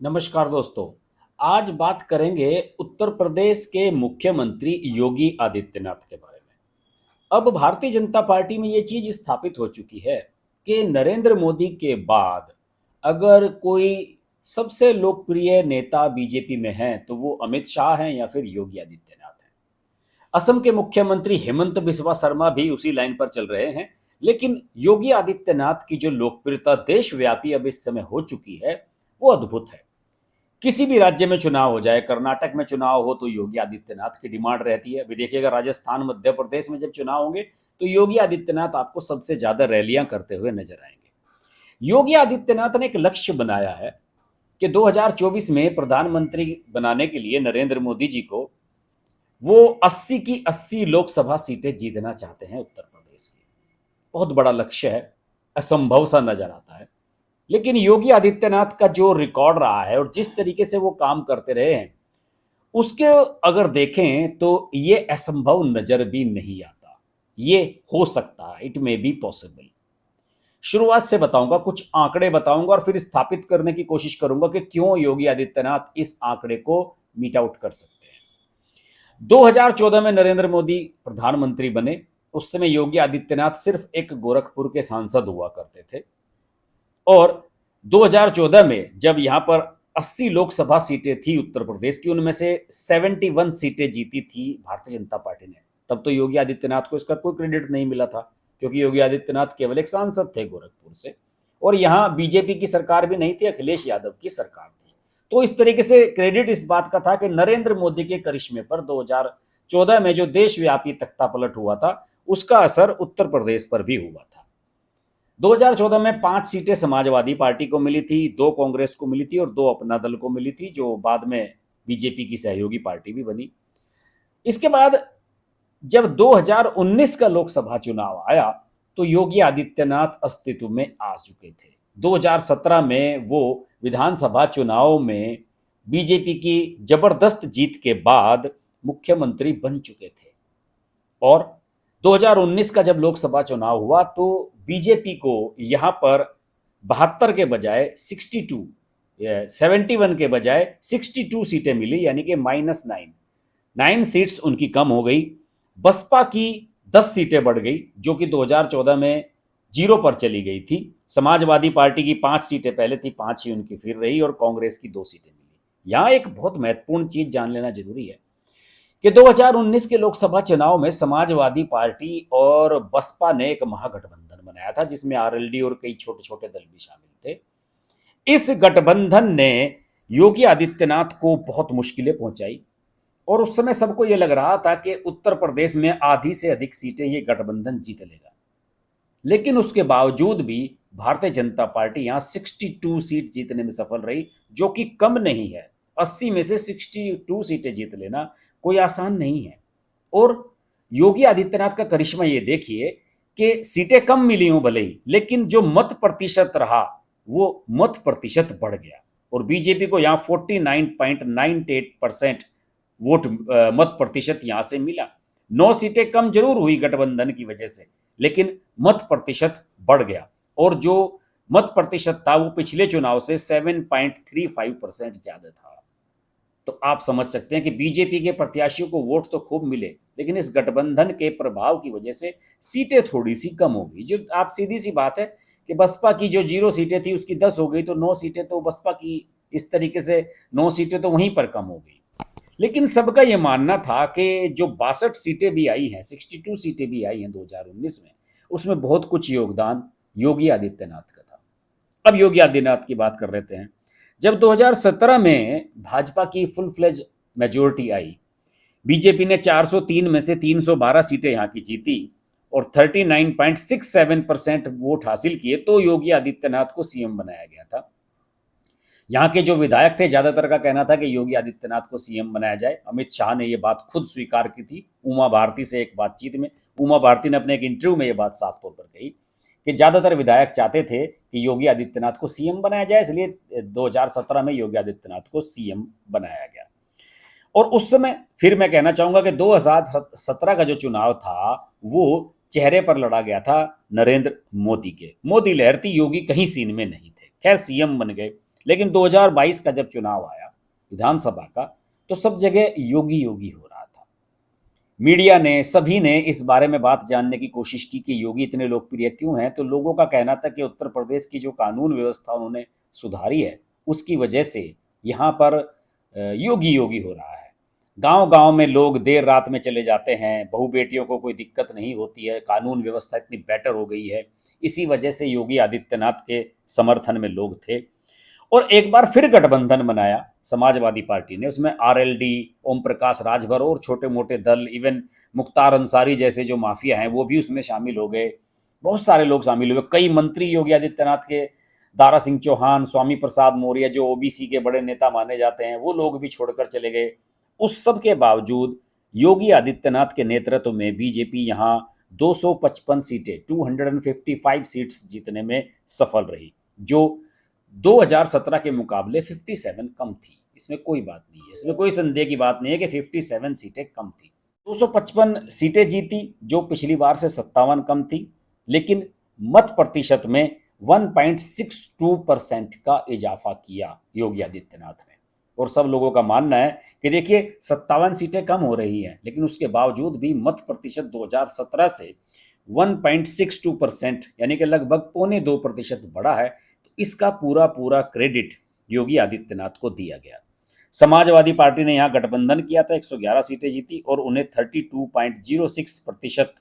नमस्कार दोस्तों। आज बात करेंगे उत्तर प्रदेश के मुख्यमंत्री योगी आदित्यनाथ के बारे में। अब भारतीय जनता पार्टी में ये चीज स्थापित हो चुकी है कि नरेंद्र मोदी के बाद अगर कोई सबसे लोकप्रिय नेता बीजेपी में है तो वो अमित शाह हैं या फिर योगी आदित्यनाथ हैं। असम के मुख्यमंत्री हेमंत बिस्वा शर्मा भी उसी लाइन पर चल रहे हैं, लेकिन योगी आदित्यनाथ की जो लोकप्रियता देशव्यापी अब इस समय हो चुकी है वो अद्भुत है। किसी भी राज्य में चुनाव हो जाए, कर्नाटक में चुनाव हो तो योगी आदित्यनाथ की डिमांड रहती है। अभी देखिएगा राजस्थान, मध्य प्रदेश में जब चुनाव होंगे तो योगी आदित्यनाथ आपको सबसे ज्यादा रैलियां करते हुए नजर आएंगे। योगी आदित्यनाथ ने एक लक्ष्य बनाया है कि 2024 में प्रधानमंत्री बनाने के लिए नरेंद्र मोदी जी को वो 80 की 80 लोकसभा सीटें जीतना चाहते हैं उत्तर प्रदेश की। बहुत बड़ा लक्ष्य है, असंभव सा नजर आता है। लेकिन योगी आदित्यनाथ का जो रिकॉर्ड रहा है और जिस तरीके से वो काम करते रहे हैं, उसके अगर देखें तो ये असंभव नजर भी नहीं आता। ये हो सकता है, इट मे बी पॉसिबल। शुरुआत से बताऊंगा, कुछ आंकड़े बताऊंगा और फिर स्थापित करने की कोशिश करूंगा कि क्यों योगी आदित्यनाथ इस आंकड़े को मीट आउट कर सकते हैं। 2014 में नरेंद्र मोदी प्रधानमंत्री बने। उस समय योगी आदित्यनाथ सिर्फ एक गोरखपुर के सांसद हुआ करते थे और 2014 में जब यहां पर 80 लोकसभा सीटें थी उत्तर प्रदेश की, उनमें से 71 सीटें जीती थी भारतीय जनता पार्टी ने। तब तो योगी आदित्यनाथ को इसका कोई क्रेडिट नहीं मिला था, क्योंकि योगी आदित्यनाथ केवल एक सांसद थे गोरखपुर से और यहां बीजेपी की सरकार भी नहीं थी, अखिलेश यादव की सरकार थी। तो इस तरीके से क्रेडिट इस बात का था कि नरेंद्र मोदी के करिश्मे पर 2014 में जो देशव्यापी तख्तापलट हुआ था उसका असर उत्तर प्रदेश पर भी हुआ था। 2014 में 5 सीटें समाजवादी पार्टी को मिली थी, 2 कांग्रेस को मिली थी और 2 अपना दल को मिली थी, जो बाद में बीजेपी की सहयोगी पार्टी भी बनी। इसके बाद जब 2019 का लोकसभा चुनाव आया तो योगी आदित्यनाथ अस्तित्व में आ चुके थे। 2017 में वो विधानसभा चुनाव में बीजेपी की जबरदस्त जीत के बाद मुख्यमंत्री बन चुके थे और 2019 का जब लोकसभा चुनाव हुआ तो बीजेपी को यहां पर 72 के बजाय 71 के बजाय 62 सीटें मिली, यानी कि -9 सीट्स उनकी कम हो गई। बसपा की 10 सीटें बढ़ गई, जो कि 2014 में 0 पर चली गई थी। समाजवादी पार्टी की 5 सीटें पहले थी, 5 ही उनकी फिर रही और कांग्रेस की 2 सीटें मिली। यहां एक बहुत महत्वपूर्ण चीज जान लेना जरूरी है कि 2019 के लोकसभा चुनाव में समाजवादी पार्टी और बसपा ने एक महागठबंधन बनाया था, जिसमें आरएलडी और कई छोटे छोटे दल भी शामिल थे। इस गठबंधन ने योगी आदित्यनाथ को बहुत मुश्किलें पहुंचाई और उस समय सबको यह लग रहा था कि उत्तर प्रदेश में आधी से अधिक सीटें ये गठबंधन जीत लेगा। लेकिन उसके बावजूद भी भारतीय जनता पार्टी यहां 62 सीट जीतने में सफल रही, जो कि कम नहीं है। 80 में से 62 सीटें जीत लेना कोई आसान नहीं है। और योगी आदित्यनाथ का करिश्मा ये देखिए कि सीटें कम मिली हों भले ही, लेकिन जो मत प्रतिशत रहा वो मत प्रतिशत बढ़ गया और बीजेपी को यहाँ 49.98% वोट मत प्रतिशत यहां से मिला। 9 सीटें कम जरूर हुई गठबंधन की वजह से, लेकिन मत प्रतिशत बढ़ गया और जो मत प्रतिशत था वो पिछले चुनाव से 7.35% ज्यादा था। तो आप समझ सकते हैं कि बीजेपी के प्रत्याशियों को वोट तो खूब मिले, लेकिन इस गठबंधन के प्रभाव की वजह से सीटें थोड़ी सी कम हो गई। जो आप सीधी सी बात है कि बसपा की जो 0 सीटें थी उसकी 10 हो गई, तो 9 सीटें तो बसपा की, इस तरीके से 9 सीटें तो वहीं पर कम हो गई। लेकिन सबका यह मानना था कि जो 62 सीटें भी आई हैं, 62 सीटें भी आई हैं 2019 में, उसमें बहुत कुछ योगदान योगी आदित्यनाथ का था। अब योगी आदित्यनाथ की बात कर लेते हैं। जब 2017 में भाजपा की फुल फ्लेज मेजोरिटी आई, बीजेपी ने 403 में से 312 सीटें यहां की जीती और 39.67% वोट हासिल किए, तो योगी आदित्यनाथ को सीएम बनाया गया था। यहाँ के जो विधायक थे, ज्यादातर का कहना था कि योगी आदित्यनाथ को सीएम बनाया जाए। अमित शाह ने यह बात खुद स्वीकार की थी उमा भारती से एक बातचीत में। उमा भारती ने अपने एक इंटरव्यू में यह बात साफ तौर पर कही कि ज्यादातर विधायक चाहते थे कि योगी आदित्यनाथ को सीएम बनाया जाए, इसलिए 2017 में योगी आदित्यनाथ को सीएम बनाया गया। और उस समय फिर मैं कहना चाहूंगा कि 2017 का जो चुनाव था वो चेहरे पर लड़ा गया था नरेंद्र मोदी के। मोदी लहर थी, योगी कहीं सीन में नहीं थे। खैर सीएम बन गए, लेकिन 2022 का जब चुनाव आया विधानसभा का, तो सब जगह योगी योगी हो रहा था। मीडिया ने, सभी ने इस बारे में बात जानने की कोशिश की कि योगी इतने लोकप्रिय क्यों हैं। तो लोगों का कहना था कि उत्तर प्रदेश की जो कानून व्यवस्था उन्होंने सुधारी है, उसकी वजह से यहाँ पर योगी योगी हो रहा है। गांव गांव में लोग देर रात में चले जाते हैं, बहू बेटियों को कोई दिक्कत नहीं होती है, कानून व्यवस्था इतनी बेटर हो गई है। इसी वजह से योगी आदित्यनाथ के समर्थन में लोग थे। और एक बार फिर गठबंधन बनाया समाजवादी पार्टी ने, उसमें आरएलडी, ओम प्रकाश राजभर और छोटे मोटे दल, इवन मुख्तार अंसारी जैसे जो माफिया हैं वो भी उसमें शामिल हो गए। बहुत सारे लोग शामिल हुए, कई मंत्री योगी आदित्यनाथ के, दारा सिंह चौहान, स्वामी प्रसाद मौर्य जो ओबीसी के बड़े नेता माने जाते हैं, वो लोग भी छोड़कर चले गए। उस सब के बावजूद योगी आदित्यनाथ के नेतृत्व में बीजेपी यहाँ 255 सीटें, 255 सीट्स जीतने में सफल रही, जो 2017 के मुकाबले 57 कम थी। इसमें कोई बात नहीं है, इसमें कोई संदेह की बात नहीं है कि 57 सीटें कम थी। 255 सीटें जीती, जो पिछली बार से 57 कम थी, लेकिन मत प्रतिशत में 1.62% का इजाफा किया योगी आदित्यनाथ ने। और सब लोगों का मानना है कि देखिए 57 सीटें कम हो रही हैं, लेकिन उसके बावजूद भी मत प्रतिशत 2017 से 1.62% यानी कि लगभग 0.25% बढ़ा है। तो इसका पूरा पूरा क्रेडिट योगी आदित्यनाथ को दिया गया। समाजवादी पार्टी ने यहाँ गठबंधन किया था, 111 सीटें जीती और उन्हें 32.06%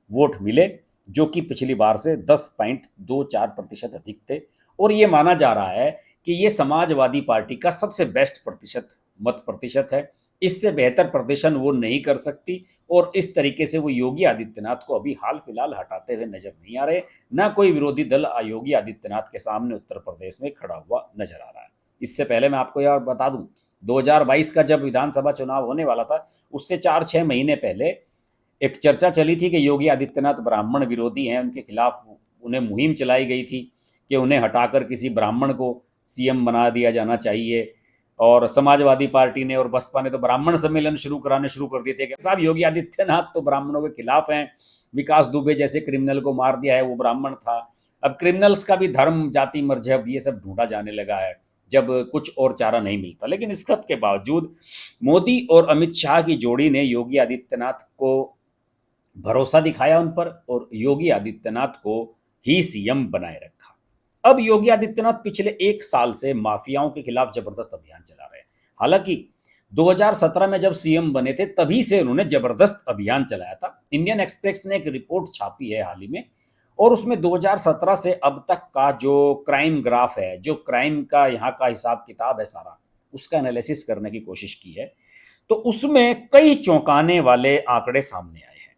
वोट मिले, जो कि पिछली बार से 10.24% अधिक थे। और ये माना जा रहा है कि ये समाजवादी पार्टी का सबसे बेस्ट प्रतिशत, मत प्रतिशत है। इससे बेहतर प्रदर्शन वो नहीं कर सकती, और इस तरीके से वो योगी आदित्यनाथ को अभी हाल फिलहाल हटाते हुए नजर नहीं आ रहे। ना कोई विरोधी दल योगी आदित्यनाथ के सामने उत्तर प्रदेश में खड़ा हुआ नजर आ रहा है। इससे पहले मैं आपको यार बता दूं, 2022 का जब विधानसभा चुनाव होने वाला था, उससे 4-6 महीने पहले एक चर्चा चली थी कि योगी आदित्यनाथ ब्राह्मण विरोधी हैं, उनके खिलाफ उन्हें मुहिम चलाई गई थी कि उन्हें हटाकर किसी ब्राह्मण को सीएम बना दिया जाना चाहिए। और समाजवादी पार्टी ने और बसपा ने तो ब्राह्मण सम्मेलन शुरू कर दिए थे कि साहब योगी आदित्यनाथ तो ब्राह्मणों के खिलाफ हैं, विकास दुबे जैसे क्रिमिनल को मार दिया है, वो ब्राह्मण था। अब क्रिमिनल्स का भी धर्म, जाति, मजहब ये सब ढूंढा जाने लगा है जब कुछ और चारा नहीं मिलता। लेकिन इस सब के बावजूद मोदी और अमित शाह की जोड़ी ने योगी आदित्यनाथ को भरोसा दिखाया उन पर, और योगी आदित्यनाथ को ही सीएम बनाए रखा। अब योगी आदित्यनाथ पिछले 1 साल से माफियाओं के खिलाफ जबरदस्त अभियान चला रहे हैं। हालांकि 2017 में जब सीएम बने थे तभी से उन्होंने जबरदस्त अभियान चलाया था। इंडियन एक्सप्रेस ने एक रिपोर्ट छापी है हाल ही में, और उसमें 2017 से अब तक का जो क्राइम ग्राफ है, जो क्राइम का यहाँ का हिसाब किताब है सारा, उसका एनालिसिस करने की कोशिश की है। तो उसमें कई चौंकाने वाले आंकड़े सामने आए हैं।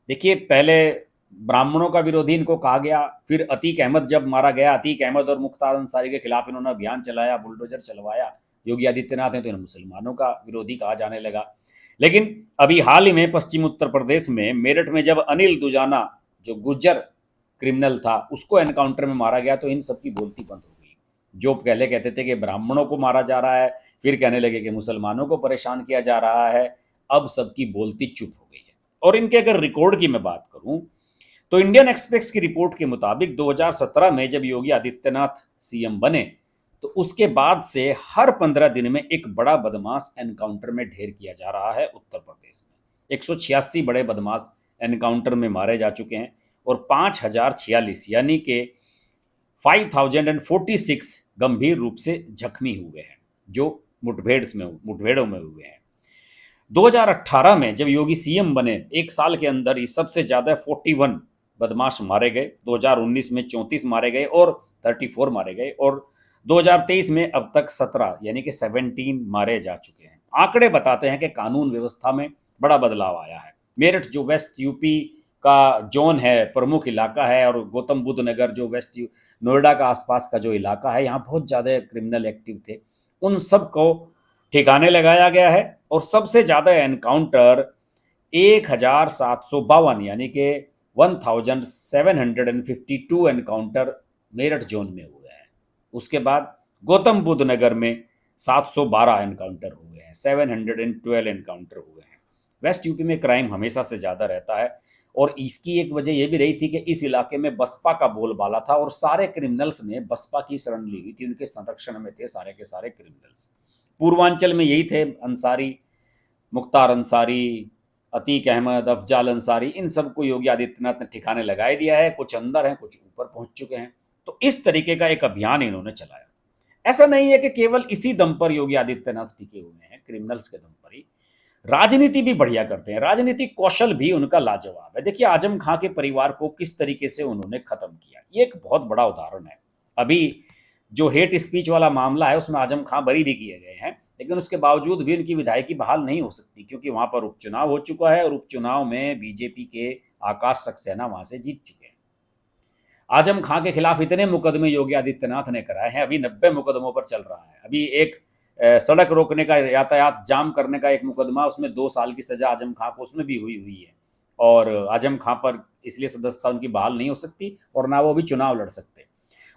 देखिए, पहले ब्राह्मणों का विरोधी इनको कहा गया, फिर अतीक अहमद जब मारा गया, अतीक अहमद और मुख्तार अंसारी के खिलाफ इन्होंने अभियान चलाया, बुलडोजर चलवाया। योगी आदित्यनाथ हैं तो इन्हें मुसलमानों का विरोधी कहा जाने लगा। लेकिन अभी हाल ही में पश्चिम उत्तर प्रदेश में मेरठ में जब अनिल दुजाना, जो गुज्जर क्रिमिनल था, उसको एनकाउंटर में मारा गया, तो इन सबकी बोलती बंद हो गई। जो पहले कहते थे कि ब्राह्मणों को मारा जा रहा है, फिर कहने लगे कि मुसलमानों को परेशान किया जा रहा है, अब सबकी बोलती चुप हो गई है। और इनके अगर रिकॉर्ड की मैं बात करूं तो इंडियन एक्सप्रेस की रिपोर्ट के मुताबिक 2017 में जब योगी आदित्यनाथ सीएम बने, तो उसके बाद से हर 15 दिन में एक बड़ा बदमाश एनकाउंटर में ढेर किया जा रहा है उत्तर प्रदेश में। 186 बड़े बदमाश एनकाउंटर में मारे जा चुके हैं, और 5046 यानी कि 5046 गंभीर रूप से जख्मी हुए हैं, जो मुठभेड़ों में हुए हैं। 2018 में जब योगी सीएम बने, 1 साल के अंदर ही सबसे ज्यादा 41 बदमाश मारे गए। 2019 में 34 मारे गए और 34 मारे गए, और 2023 में अब तक 17 यानी कि 17 मारे जा चुके हैं। आंकड़े बताते हैं कि कानून व्यवस्था में बड़ा बदलाव आया है। मेरठ जो वेस्ट यूपी का जोन है, प्रमुख इलाका है, और गौतम बुद्ध नगर जो वेस्ट नोएडा का आसपास का जो इलाका है, यहाँ बहुत ज़्यादा क्रिमिनल एक्टिव थे, उन सब को ठिकाने लगाया गया है। और सबसे ज़्यादा एनकाउंटर 1752 यानी कि 1752 एनकाउंटर मेरठ जोन में हुए हैं। उसके बाद गौतम बुद्ध नगर में 712 एनकाउंटर हुए हैं, 712 एनकाउंटर हुए हैं। वेस्ट यूपी में क्राइम हमेशा से ज़्यादा रहता है, और इसकी एक वजह यह भी रही थी कि इस इलाके में बसपा का बोलबाला था और सारे क्रिमिनल्स ने बसपा की शरण ली हुई थी, उनके संरक्षण में थे सारे के सारे क्रिमिनल्स। पूर्वांचल में यही थे अंसारी, मुख्तार अंसारी, अतीक अहमद, अफजाल अंसारी, इन सबको योगी आदित्यनाथ ने ठिकाने लगाए दिया है। कुछ अंदर हैं, कुछ ऊपर पहुंच चुके हैं। तो इस तरीके का एक अभियान इन्होंने चलाया। ऐसा नहीं है कि केवल इसी दम पर योगी आदित्यनाथ टिके हुए हैं, क्रिमिनल्स के दम पर ही राजनीति भी बढ़िया करते हैं, राजनीतिक कौशल भी उनका लाजवाब है। देखिए आजम खां के परिवार को किस तरीके से उन्होंने खत्म किया, ये एक बहुत बड़ा उदाहरण है। अभी जो हेट स्पीच वाला मामला है उसमें आजम खां बरी भी किए गए हैं, लेकिन उसके बावजूद भी उनकी विधायकी बहाल नहीं हो सकती, क्योंकि वहां पर उपचुनाव हो चुका है और उपचुनाव में बीजेपी के आकाश सक्सेना वहां से जीत चुके हैं। आजम खां के खिलाफ इतने मुकदमे योगी आदित्यनाथ ने कराए हैं, अभी 90 मुकदमों पर चल रहा है। अभी एक सड़क रोकने का, यातायात जाम करने का एक मुकदमा, उसमें 2 साल की सजा आजम खां को उसमें भी हुई हुई है। और आजम खां पर इसलिए सदस्यता उनकी बहाल नहीं हो सकती और ना वो भी चुनाव लड़ सकते।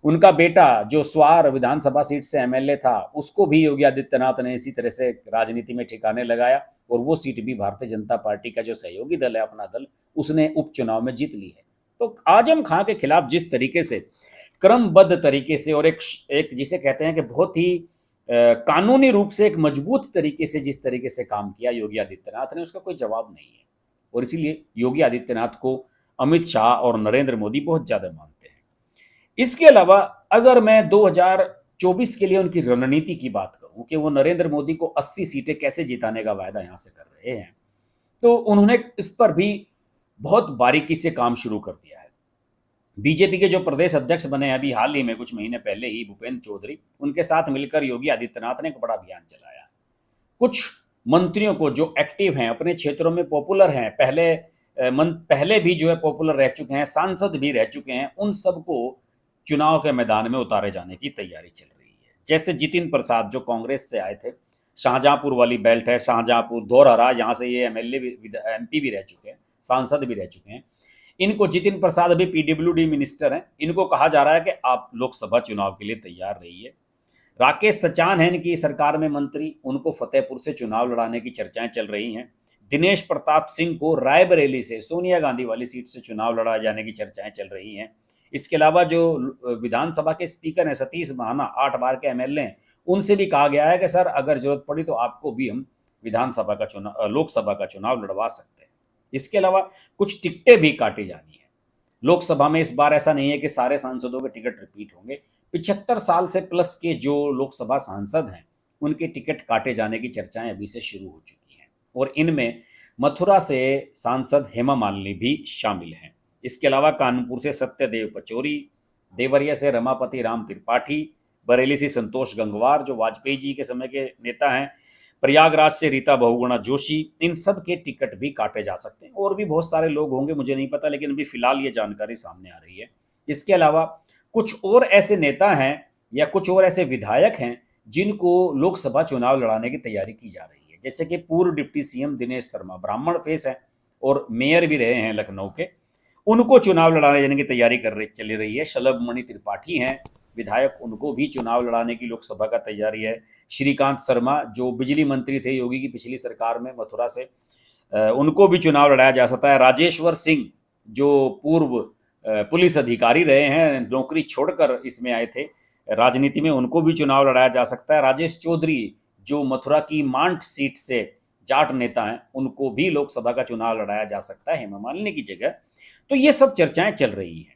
उनका बेटा जो स्वार विधानसभा सीट से एमएलए था, उसको भी योगी आदित्यनाथ ने इसी तरह से राजनीति में ठिकाने लगाया और वो सीट भी भारतीय जनता पार्टी का जो सहयोगी दल है, अपना दल, उसने उपचुनाव में जीत ली है। तो आजम खां के खिलाफ जिस तरीके से क्रमबद्ध तरीके से और एक जिसे कहते हैं कि बहुत ही कानूनी रूप से एक मजबूत तरीके से जिस तरीके से काम किया योगी आदित्यनाथ ने, उसका कोई जवाब नहीं है। और इसीलिए योगी आदित्यनाथ को अमित शाह और नरेंद्र मोदी बहुत ज्यादा मानते हैं। इसके अलावा अगर मैं 2024 के लिए उनकी रणनीति की बात करूं कि वो नरेंद्र मोदी को 80 सीटें कैसे जिताने का वायदा यहां से कर रहे हैं, तो उन्होंने इस पर भी बहुत बारीकी से काम शुरू कर दिया है। बीजेपी के जो प्रदेश अध्यक्ष बने हैं अभी हाल ही में, कुछ महीने पहले ही, भूपेंद्र चौधरी, उनके साथ मिलकर योगी आदित्यनाथ ने एक बड़ा अभियान चलाया। कुछ मंत्रियों को जो एक्टिव हैं, अपने क्षेत्रों में पॉपुलर हैं, पहले भी जो है पॉपुलर रह चुके हैं, सांसद भी रह चुके हैं, उन सबको चुनाव के मैदान में उतारे जाने की तैयारी चल रही है। जैसे जितिन प्रसाद जो कांग्रेस से आए थे, शाहजहांपुर वाली बेल्ट है, शाहजहांपुर, धौरहरा, यहाँ से ये एमएलए भी, एमपी भी रह चुके हैं, सांसद भी रह चुके हैं। इनको, जितिन प्रसाद अभी पीडब्ल्यूडी मिनिस्टर हैं, इनको कहा जा रहा है कि आप लोकसभा चुनाव के लिए तैयार रहिए। राकेश सचान है इनकी सरकार में मंत्री, उनको फतेहपुर से चुनाव लड़ाने की चर्चाएं चल रही हैं। दिनेश प्रताप सिंह को रायबरेली से, सोनिया गांधी वाली सीट से चुनाव लड़ाए जाने की चर्चाएं चल रही हैं। इसके अलावा जो विधानसभा के स्पीकर हैं सतीश महाना, 8 बार के एमएलए हैं, उनसे भी कहा गया है कि सर अगर जरूरत पड़ी तो आपको भी हम विधानसभा का चुनाव, लोकसभा का चुनाव लड़वा सकते हैं। इसके अलावा कुछ टिकटें भी काटी जानी है लोकसभा में। इस बार ऐसा नहीं है कि सारे सांसदों के टिकट रिपीट होंगे। 75 साल से प्लस के जो लोकसभा सांसद हैं, उनके टिकट काटे जाने की चर्चाएं अभी से शुरू हो चुकी हैं और इनमें मथुरा से सांसद हेमा मालिनी भी शामिल हैं। इसके अलावा कानपुर से सत्यदेव पचौरी, देवरिया से रमापति राम त्रिपाठी, बरेली से संतोष गंगवार जो वाजपेयी जी के समय के नेता हैं, प्रयागराज से रीता बहुगुणा जोशी, इन सब के टिकट भी काटे जा सकते हैं। और भी बहुत सारे लोग होंगे, मुझे नहीं पता, लेकिन अभी फिलहाल ये जानकारी सामने आ रही है। इसके अलावा कुछ और ऐसे नेता हैं या कुछ और ऐसे विधायक हैं जिनको लोकसभा चुनाव लड़ाने की तैयारी की जा रही है। जैसे कि पूर्व डिप्टी सीएम दिनेश शर्मा, ब्राह्मण फेस है और मेयर भी रहे हैं लखनऊ के, उनको चुनाव लड़ाने जाने की तैयारी चल रही है। शलभ मणि त्रिपाठी हैं विधायक, उनको भी चुनाव लड़ाने की लोकसभा का तैयारी है। श्रीकांत शर्मा जो बिजली मंत्री थे योगी की पिछली सरकार में, मथुरा से, उनको भी चुनाव लड़ाया जा सकता है। राजेश्वर सिंह जो पूर्व पुलिस अधिकारी रहे हैं, नौकरी छोड़कर इसमें आए थे राजनीति में, उनको भी चुनाव लड़ाया जा सकता है। राजेश चौधरी जो मथुरा की मांट सीट से जाट नेता हैं, उनको भी लोकसभा का चुनाव लड़ाया जा सकता है हेमा मालिनी की जगह। तो ये सब चर्चाएं चल रही हैं।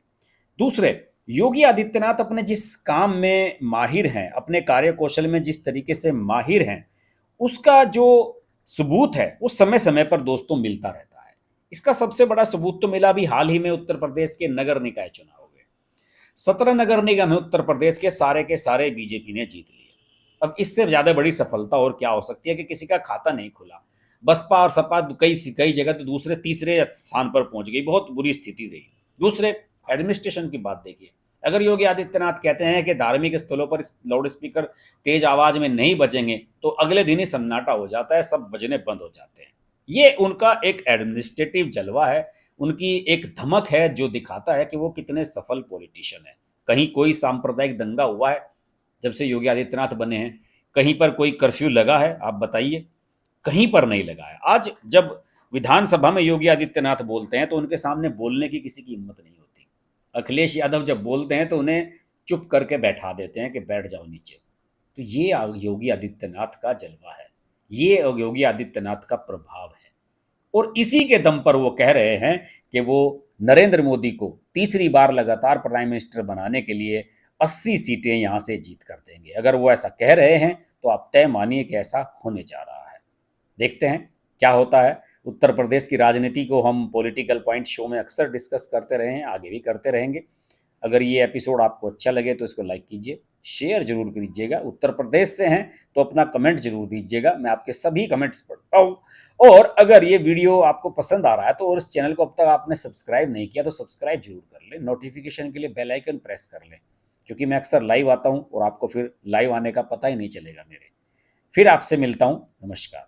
दूसरे, योगी आदित्यनाथ अपने जिस काम में माहिर हैं, अपने कार्य कौशल में जिस तरीके से माहिर हैं, उसका जो सबूत है वो समय समय पर दोस्तों मिलता रहता है। इसका सबसे बड़ा सबूत तो मिला भी हाल ही में उत्तर प्रदेश के नगर निकाय चुनाव हुए। 17 नगर निगम है उत्तर प्रदेश के सारे बीजेपी ने जीत लिए। अब इससे ज्यादा बड़ी सफलता और क्या हो सकती है कि किसी का खाता नहीं खुला। बसपा और सपा कई जगह तो दूसरे तीसरे स्थान पर पहुंच गई, बहुत बुरी स्थिति रही। दूसरे, एडमिनिस्ट्रेशन की बात देखिए, अगर योगी आदित्यनाथ कहते हैं कि धार्मिक स्थलों पर लाउड स्पीकर तेज आवाज में नहीं बजेंगे तो अगले दिन ही सन्नाटा हो जाता है, सब बजने बंद हो जाते हैं। ये उनका एक एडमिनिस्ट्रेटिव जलवा है, उनकी एक धमक है जो दिखाता है कि वो कितने सफल पॉलिटिशियन है। कहीं कोई सांप्रदायिक दंगा हुआ है जब से योगी आदित्यनाथ बने हैं? कहीं पर कोई कर्फ्यू लगा है? आप बताइए, कहीं पर नहीं लगा है। आज जब विधानसभा में योगी आदित्यनाथ बोलते हैं तो उनके सामने बोलने की किसी की हिम्मत नहीं होती। अखिलेश यादव जब बोलते हैं तो उन्हें चुप करके बैठा देते हैं कि बैठ जाओ नीचे। तो ये योगी आदित्यनाथ का जलवा है, ये योगी आदित्यनाथ का प्रभाव है। और इसी के दम पर वो कह रहे हैं कि वो नरेंद्र मोदी को तीसरी बार लगातार प्राइम मिनिस्टर बनाने के लिए 80 सीटें यहां से जीत कर देंगे। अगर वो ऐसा कह रहे हैं तो आप तय मानिए कि ऐसा होने जा रहा है। देखते हैं क्या होता है। उत्तर प्रदेश की राजनीति को हम पॉलिटिकल पॉइंट शो में अक्सर डिस्कस करते रहे हैं, आगे भी करते रहेंगे। अगर ये एपिसोड आपको अच्छा लगे तो इसको लाइक कीजिए, शेयर जरूर कीजिएगा। उत्तर प्रदेश से हैं तो अपना कमेंट जरूर दीजिएगा, मैं आपके सभी कमेंट्स पढ़ता हूँ। और अगर ये वीडियो आपको पसंद आ रहा है तो और इस चैनल को अब तक आपने सब्सक्राइब नहीं किया तो सब्सक्राइब जरूर कर लें, नोटिफिकेशन के लिए बेल आइकन प्रेस कर लें, क्योंकि मैं अक्सर लाइव आता हूँ और आपको फिर लाइव आने का पता ही नहीं चलेगा मेरे। फिर आपसे मिलता हूँ, नमस्कार।